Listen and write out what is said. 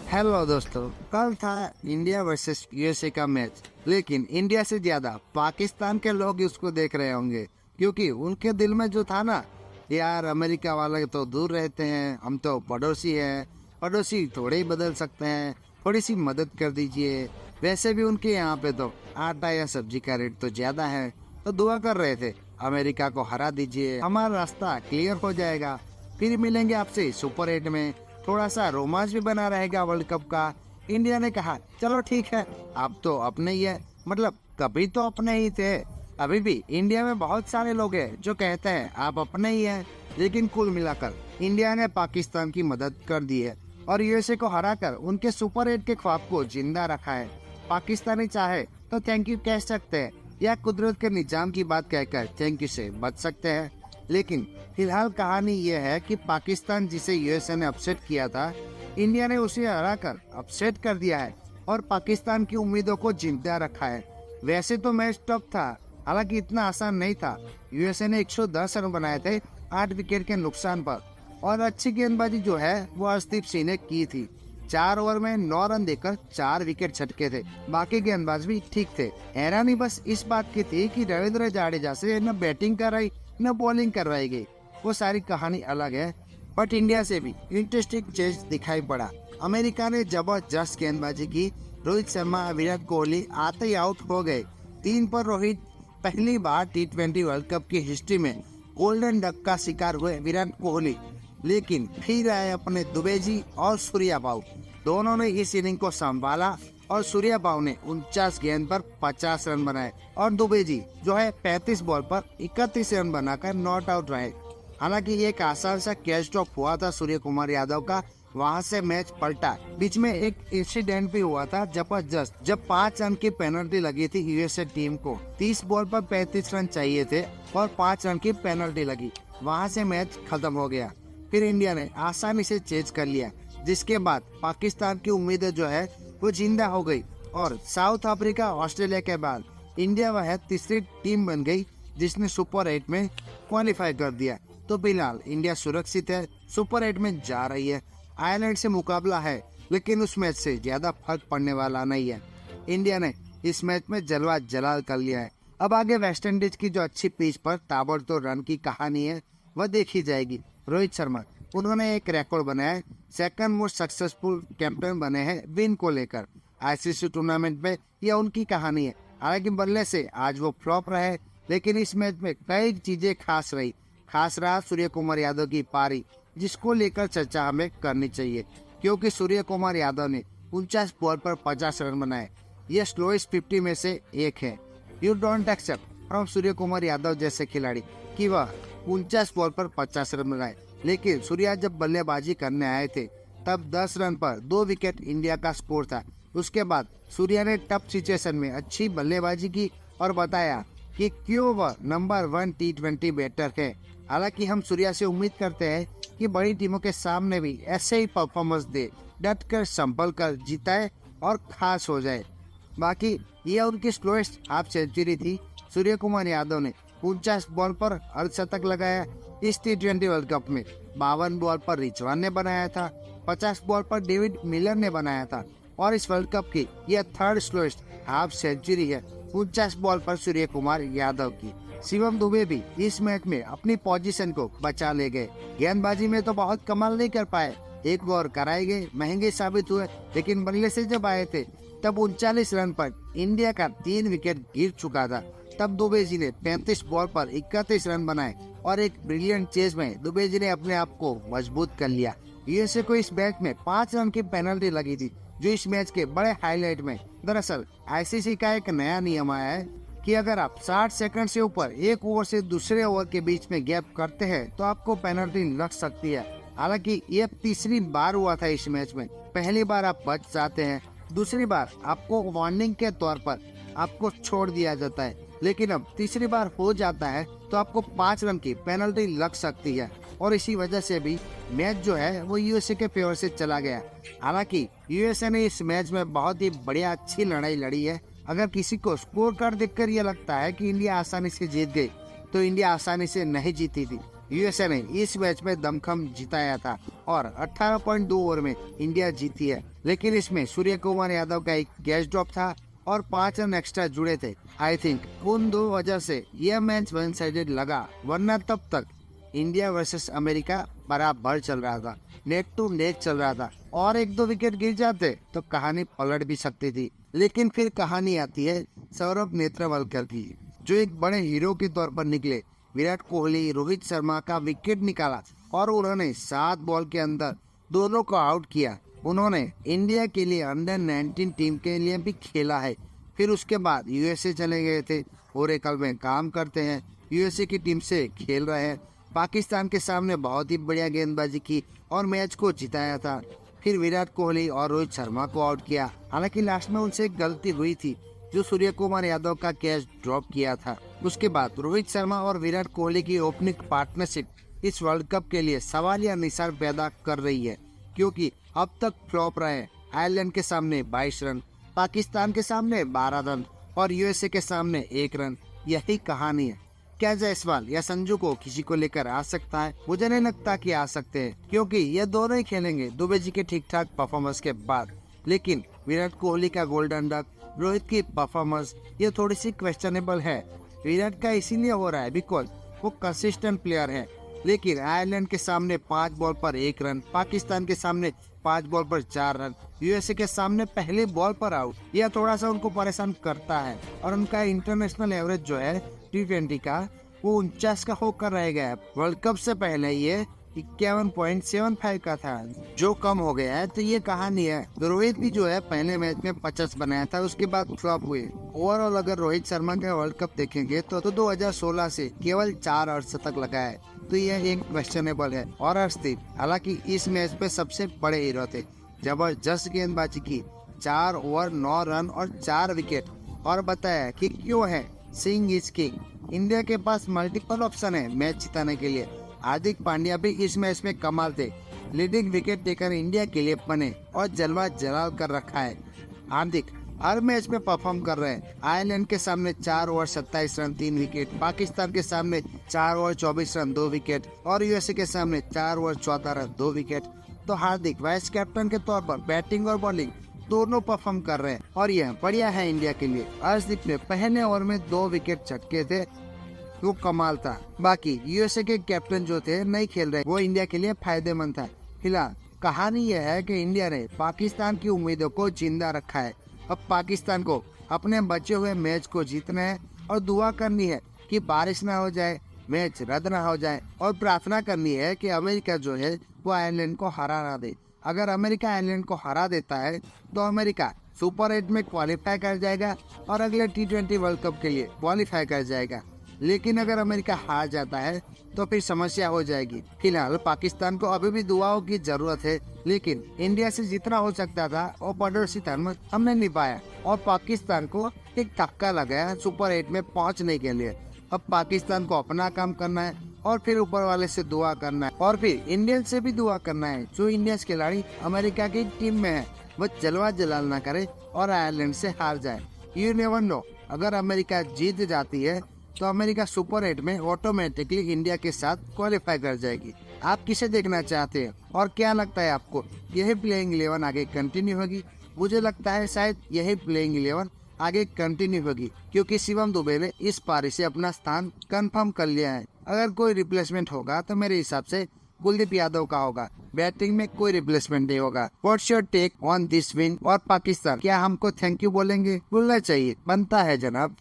Hello दोस्तों, कल था इंडिया वर्सेस यूएसए का मैच। लेकिन इंडिया से ज्यादा पाकिस्तान के लोग उसको देख रहे होंगे, क्योंकि उनके दिल में जो था ना, यार अमेरिका वाले तो दूर रहते हैं, हम तो पड़ोसी हैं, पड़ोसी थोड़े ही बदल सकते हैं, थोड़ी सी मदद कर दीजिए। वैसे भी उनके यहाँ पे तो आटा या सब्जी का रेट तो ज्यादा है, तो दुआ कर रहे थे अमेरिका को हरा दीजिए, हमारा रास्ता क्लियर हो जाएगा, फिर मिलेंगे आपसे सुपर 8 में, थोड़ा सा रोमांच भी बना रहेगा वर्ल्ड कप का। इंडिया ने कहा चलो ठीक है, आप तो अपने ही है, मतलब कभी तो अपने ही थे। अभी भी इंडिया में बहुत सारे लोग हैं जो कहते हैं आप अपने ही हैं, लेकिन कुल मिलाकर इंडिया ने पाकिस्तान की मदद कर दी है और यूएसए को हराकर उनके सुपर 8 के ख्वाब को जिंदा रखा है। पाकिस्तानी चाहे तो थैंक यू कह सकते हैं या कुदरत के निजाम की बात कहकर थैंक यू से बच सकते हैं। लेकिन फिलहाल कहानी यह है कि पाकिस्तान जिसे यूएसए ने अपसेट किया था, इंडिया ने उसे हराकर अपसेट कर दिया है और पाकिस्तान की उम्मीदों को जिंदा रखा है। वैसे तो मैच टफ था, हालांकि इतना आसान नहीं था। यूएसए ने 110 रन बनाए थे 8 विकेट के नुकसान पर, और अच्छी गेंदबाजी जो है वो अर्शदीप सिंह ने की थी। 4 ओवर में 9 रन देकर 4 विकेट छटके थे, बाकी गेंदबाज भी ठीक थे। हैरानी बस इस बात की थी कि रविंद्र जडेजा से न बैटिंग कराई न बॉलिंग करवाई गई, वो सारी कहानी अलग है। बट इंडिया से भी इंटरेस्टिंग चेंज दिखाई पड़ा। अमेरिका ने जबरदस्त गेंदबाजी की, रोहित शर्मा विराट कोहली आते ही आउट हो गए। 3 पर रोहित पहली बार T20 वर्ल्ड कप की हिस्ट्री में गोल्डन डक का शिकार हुए विराट कोहली। लेकिन फिर आए अपने दुबे जी और सूर्या बाऊ, दोनों ने इस इनिंग को संभाला और सूर्या बाऊ ने 49 गेंद पर 50 रन बनाए और दुबे जी जो है 35 बॉल पर 31 रन बनाकर नॉट आउट रहे। हालांकि एक आसान सा कैच ड्रॉप हुआ था सूर्य कुमार यादव का, वहां से मैच पलटा। बीच में एक इंसिडेंट भी हुआ था जबरदस्त, जब 5 रन की पेनल्टी लगी थी यूएसए टीम को। 30 बॉल पर 35 रन चाहिए थे और 5 रन की पेनल्टी लगी, वहां से मैच खत्म हो गया। फिर इंडिया ने आसानी से चेज कर लिया, जिसके बाद पाकिस्तान की उम्मीदें जो है वो जिंदा हो गई और साउथ अफ्रीका ऑस्ट्रेलिया के बाद इंडिया वह तीसरी टीम बन गई जिसने सुपर 8 में क्वालिफाई कर दिया। तो फिलहाल इंडिया सुरक्षित है, सुपर 8 में जा रही है। आयरलैंड से मुकाबला है, लेकिन उस मैच से ज्यादा फर्क पड़ने वाला नहीं है। इंडिया ने इस मैच में जलवा जलाल कर लिया है। अब आगे वेस्टइंडीज की जो अच्छी पिच पर ताबड़तोड़ रन की कहानी है वह देखी जाएगी। रोहित शर्मा उन्होंने एक रिकॉर्ड बनाया है, सेकंड मोस्ट सक्सेसफुल कैप्टन बने हैं विन को लेकर आईसीसी टूर्नामेंट में, यह उनकी कहानी है। हालांकि बल्ले से आज वो फ्लॉप रहे, लेकिन इस मैच में कई चीजें खास रही। खास रहा सूर्य कुमार यादव की पारी, जिसको लेकर चर्चा हमें करनी चाहिए, क्योंकि सूर्य कुमार यादव ने 49 बॉल पर 50 रन बनाए। यह स्लोएस्ट 50 में से एक है। You don't accept from Surya Kumar Yadav जैसे खिलाड़ी कि वह 49 बॉल पर 50 रन बनाए। लेकिन सूर्या जब बल्लेबाजी करने आए थे तब 10 रन पर 2 विकेट इंडिया का स्कोर था। उसके बाद सूर्या ने टफ सिचुएशन में अच्छी बल्लेबाजी की और बताया कि क्यों वह नंबर 1 T20 बैटर है। हालांकि हम सूर्या से उम्मीद करते हैं कि बड़ी टीमों के सामने भी ऐसे ही परफॉर्मेंस दे, डट कर संभल कर जीताए और खास हो जाए। बाकी यह उनकी स्लोएस्ट हाफ सेंचुरी थी। सूर्य कुमार यादव ने 49 बॉल पर अर्धशतक लगाया। इस T20 वर्ल्ड कप में 52 बॉल पर रिजवान ने बनाया था, 50 बॉल पर डेविड मिलर ने बनाया था, और इस वर्ल्ड कप की यह थर्ड स्लोएस्ट हाफ सेंचुरी है 49 बॉल पर सूर्य कुमार यादव की। शिवम दुबे भी इस मैच में अपनी पोजीशन को बचा ले गए। गेंदबाजी में तो बहुत कमाल नहीं कर पाए, एक ओवर कराए गए, महंगे साबित हुए, लेकिन बल्ले से जब आए थे तब 39 रन पर इंडिया का 3 विकेट गिर चुका था। तब दुबे जी ने 35 बॉल पर 31 रन बनाए और एक ब्रिलियंट चेज में दुबे जी ने अपने आप को मजबूत कर लिया। यूएसए को इस मैच में 5 रन की पेनल्टी लगी थी, जो इस मैच के बड़े हाईलाइट में। दरअसल आईसीसी का एक नया नियम आया है कि अगर आप 60 सेकंड से ऊपर एक ओवर से दूसरे ओवर के बीच में गैप करते हैं तो आपको पेनल्टी लग सकती है। हालांकि ये तीसरी बार हुआ था इस मैच में। पहली बार आप बच जाते हैं, दूसरी बार आपको वार्निंग के तौर पर आपको छोड़ दिया जाता है, लेकिन अब तीसरी बार हो जाता है तो आपको 5 रन की पेनल्टी लग सकती है। और इसी वजह से भी मैच जो है वो यूएसए के फेवर से चला गया। हालांकि यूएसए ने इस मैच में बहुत ही बढ़िया अच्छी लड़ाई लड़ी है। अगर किसी को स्कोर कार्ड देखकर ये लगता है कि इंडिया आसानी से जीत गई, तो इंडिया आसानी से नहीं जीती थी। यूएसए ने इस मैच में दमखम जिताया था और 18.2 ओवर में इंडिया जीती है। लेकिन इसमें सूर्य कुमार यादव का एक कैच ड्रॉप था और 5 रन एक्स्ट्रा जुड़े थे। आई थिंक उन दो वजह से यह मैच वन साइडेड लगा, वरना तब तक इंडिया वर्सेस अमेरिका बराबर चल रहा था, नेक टू नेक चल रहा था और एक दो विकेट गिर जाते तो कहानी पलट भी सकती थी। लेकिन फिर कहानी आती है सौरभ नेत्रवलकर की, जो एक बड़े हीरो के तौर पर निकले। विराट कोहली, रोहित शर्मा का विकेट निकाला और उन्होंने 7 बॉल के अंदर दोनों को आउट किया। उन्होंने इंडिया के लिए अंडर 19 टीम के लिए भी खेला है। फिर उसके बाद यूएसए चले गए थे, ओरेकल में काम करते हैं, यूएसए की टीम से खेल रहे हैं। पाकिस्तान के सामने बहुत ही बढ़िया गेंदबाजी की और मैच को जिताया था। फिर विराट कोहली और रोहित शर्मा को आउट किया। हालांकि लास्ट में उनसे एक गलती हुई थी, जो सूर्य कुमार यादव का कैच ड्रॉप किया था। उसके बाद रोहित शर्मा और विराट कोहली की ओपनिंग पार्टनरशिप इस वर्ल्ड कप के लिए सवालिया निशान पैदा कर रही है, क्योंकि अब तक फ्लॉप रहे। आयरलैंड के सामने 22 रन, पाकिस्तान के सामने 12 रन और यूएसए के सामने 1 रन। यही कहानी है। क्या जायसवाल या संजू को किसी को लेकर आ सकता है? मुझे नहीं लगता कि आ सकते हैं, क्योंकि ये दोनों ही खेलेंगे दुबे जी के ठीक ठाक परफॉर्मेंस के बाद। लेकिन विराट कोहली का गोल्डन डक, रोहित की परफॉर्मेंस ये थोड़ी सी क्वेश्चनेबल है। विराट का इसीलिए हो रहा है बिकॉज वो कंसिस्टेंट प्लेयर है। लेकिन आयरलैंड के सामने 5 बॉल पर 1 रन, पाकिस्तान के सामने 5 बॉल पर 4 रन, यूएसए के सामने पहले बॉल पर आउट, यह थोड़ा सा उनको परेशान करता है। और उनका इंटरनेशनल एवरेज जो है T20 का, वो 49 का होकर रह गया है। वर्ल्ड कप से पहले ये 51.75 का था, जो कम हो गया है। तो ये कहानी है। रोहित भी जो है पहले मैच में 50 बनाया था, उसके बाद फ्लॉप हुए। ओवरऑल अगर रोहित शर्मा का वर्ल्ड कप देखेंगे तो 2016 से केवल 4 अर्धशतक लगा है, तो यह एक क्वेश्चनेबल है। और हर्षदीप हालांकि इस मैच पे सबसे बड़े हीरो थे, जबरदस्त गेंदबाजी की, 4 ओवर 9 रन और 4 विकेट। और बताया कि क्यों है सिंह इज किंग। इंडिया के पास मल्टीपल ऑप्शन है मैच जिताने के लिए। हार्दिक पांड्या भी इस मैच में कमाल थे, लीडिंग विकेट टेकर इंडिया के लिए बने और जलवा जलाल कर रखा है। हार्दिक हर मैच में परफॉर्म कर रहे हैं। आयरलैंड के सामने 4 ओवर 27 रन 3 विकेट, पाकिस्तान के सामने 4 ओवर 24 रन 2 विकेट और यूएसए के सामने 4 ओवर 14 रन 2 विकेट। तो हार्दिक वाइस कैप्टन के तौर पर बैटिंग और बॉलिंग दोनों परफॉर्म कर रहे हैं और यह बढ़िया है इंडिया के लिए। हर्षदीप ने पहले ओवर में 2 विकेट झटके थे, वो कमाल था। बाकी यूएसए के कैप्टन जो थे नहीं खेल रहे, वो इंडिया के लिए फायदेमंद था। फिलहाल कहानी यह है कि इंडिया ने पाकिस्तान की उम्मीदों को जिंदा रखा है। अब पाकिस्तान को अपने बचे हुए मैच को जीतना है और दुआ करनी है कि बारिश ना हो जाए, मैच रद्द ना हो जाए, और प्रार्थना करनी है कि अमेरिका जो है वो आयरलैंड को हरा ना दे। अगर अमेरिका आयरलैंड को हरा देता है तो अमेरिका सुपर 8 में क्वालिफाई कर जाएगा और अगले T20 वर्ल्ड कप के लिए क्वालिफाई कर जाएगा। लेकिन अगर अमेरिका हार जाता है तो फिर समस्या हो जाएगी। फिलहाल पाकिस्तान को अभी भी दुआओं की जरूरत है, लेकिन इंडिया से जितना हो सकता था वो पड़ोसी धर्म हमने निभाया और पाकिस्तान को एक धक्का लगाया सुपर 8 में पहुंचने के लिए। अब पाकिस्तान को अपना काम करना है और फिर ऊपर वाले से दुआ करना है और फिर इंडियन से भी दुआ करना है। जो इंडियन खिलाड़ी अमेरिका की टीम में है वो जलवा जलाल ना करे और आयरलैंड से हार जाए। यू नेवर नो, अगर अमेरिका जीत जाती है तो अमेरिका सुपर 8 में ऑटोमेटिकली इंडिया के साथ क्वालिफाई कर जाएगी। आप किसे देखना चाहते हैं और क्या लगता है आपको, यही प्लेइंग 11 आगे कंटिन्यू होगी? मुझे लगता है शायद यही प्लेइंग 11 आगे कंटिन्यू होगी, क्योंकि शिवम दुबे ने इस पारी से अपना स्थान कंफर्म कर लिया है। अगर कोई रिप्लेसमेंट होगा तो मेरे हिसाब से कुलदीप यादव का होगा। बैटिंग में कोई रिप्लेसमेंट नहीं होगा। What's your take on this win? और पाकिस्तान क्या हमको थैंक यू बोलेंगे? बोलना चाहिए, बनता है जनाब।